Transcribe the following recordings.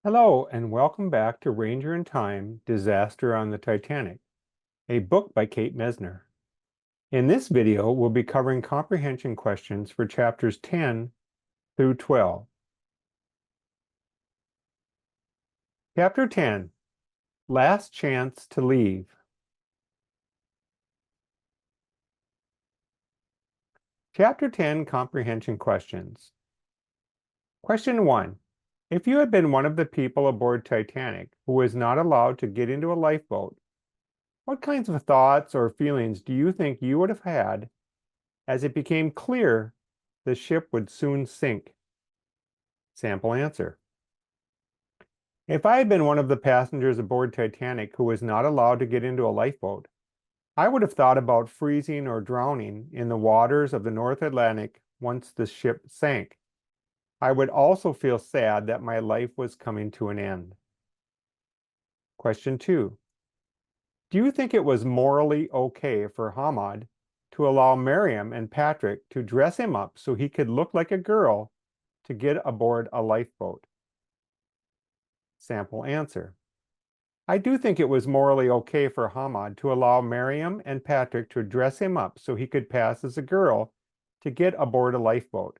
Hello, and welcome back to Ranger in Time, Disaster on the Titanic, a book by Kate Mesner. In this video, we'll be covering comprehension questions for chapters 10 through 12. Chapter 10, Last Chance to Leave. Chapter 10, Comprehension Questions. Question 1. If you had been one of the people aboard Titanic who was not allowed to get into a lifeboat, what kinds of thoughts or feelings do you think you would have had as it became clear the ship would soon sink? Sample answer. If I had been one of the passengers aboard Titanic who was not allowed to get into a lifeboat, I would have thought about freezing or drowning in the waters of the North Atlantic once the ship sank. I would also feel sad that my life was coming to an end. Question 2. Do you think it was morally okay for Hamad to allow Miriam and Patrick to dress him up so he could look like a girl to get aboard a lifeboat? Sample answer. I do think it was morally okay for Hamad to allow Miriam and Patrick to dress him up so he could pass as a girl to get aboard a lifeboat.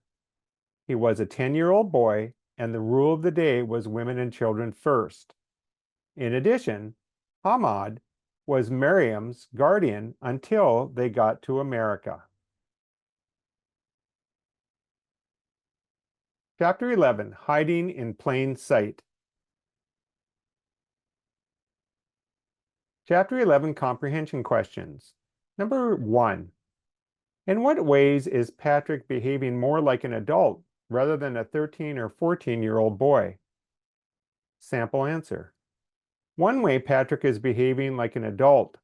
He was a 10-year-old boy, and the rule of the day was women and children first. In addition, Hamad was Miriam's guardian until they got to America. Chapter 11, Hiding in Plain Sight. Chapter 11, Comprehension Questions. Number 1. In what ways is Patrick behaving more like an adult rather than a 13 or 14-year-old boy? Sample answer. One way Patrick is behaving like an adult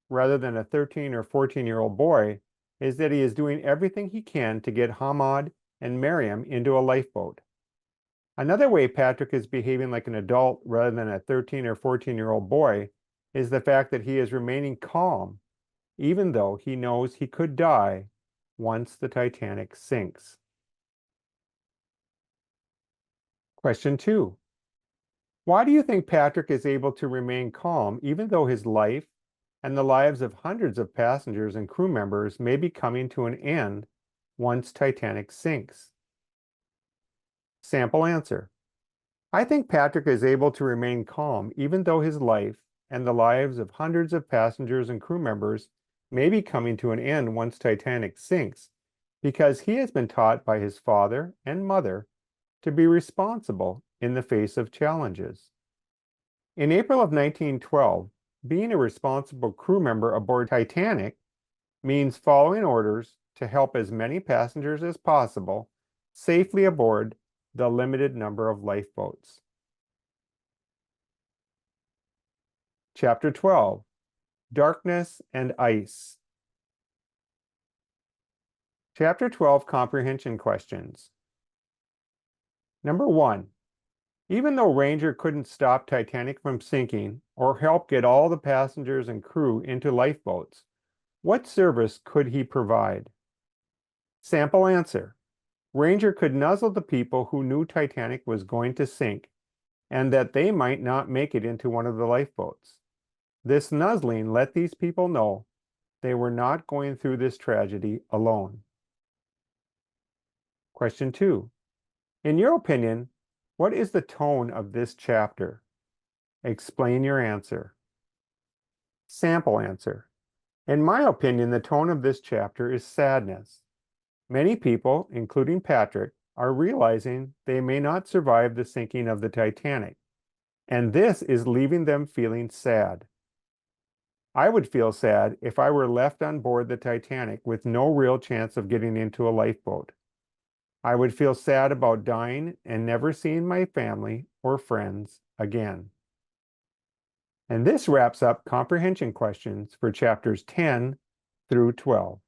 rather than a 13 or 14-year-old boy is that he is doing everything he can to get Hamad and Miriam into a lifeboat. Another way Patrick is behaving like an adult rather than a 13 or 14-year-old boy is the fact that he is remaining calm, even though he knows he could die once the Titanic sinks. Question 2. Why do you think Patrick is able to remain calm even though his life and the lives of hundreds of passengers and crew members may be coming to an end once Titanic sinks? Sample answer. I think Patrick is able to remain calm even though his life and the lives of hundreds of passengers and crew members may be coming to an end once Titanic sinks, because he has been taught by his father and mother to be responsible in the face of challenges. In April of 1912, being a responsible crew member aboard Titanic means following orders to help as many passengers as possible safely aboard the limited number of lifeboats. Chapter 12, Darkness and Ice. Chapter 12, Comprehension Questions. Number 1. Even though Ranger couldn't stop Titanic from sinking or help get all the passengers and crew into lifeboats, what service could he provide? Sample answer. Ranger could nuzzle the people who knew Titanic was going to sink and that they might not make it into one of the lifeboats. This nuzzling let these people know they were not going through this tragedy alone. Question 2. In your opinion, what is the tone of this chapter? Explain your answer. Sample answer. In my opinion, the tone of this chapter is sadness. Many people, including Patrick, are realizing they may not survive the sinking of the Titanic, and this is leaving them feeling sad. I would feel sad if I were left on board the Titanic with no real chance of getting into a lifeboat. I would feel sad about dying and never seeing my family or friends again. And this wraps up comprehension questions for chapters 10 through 12.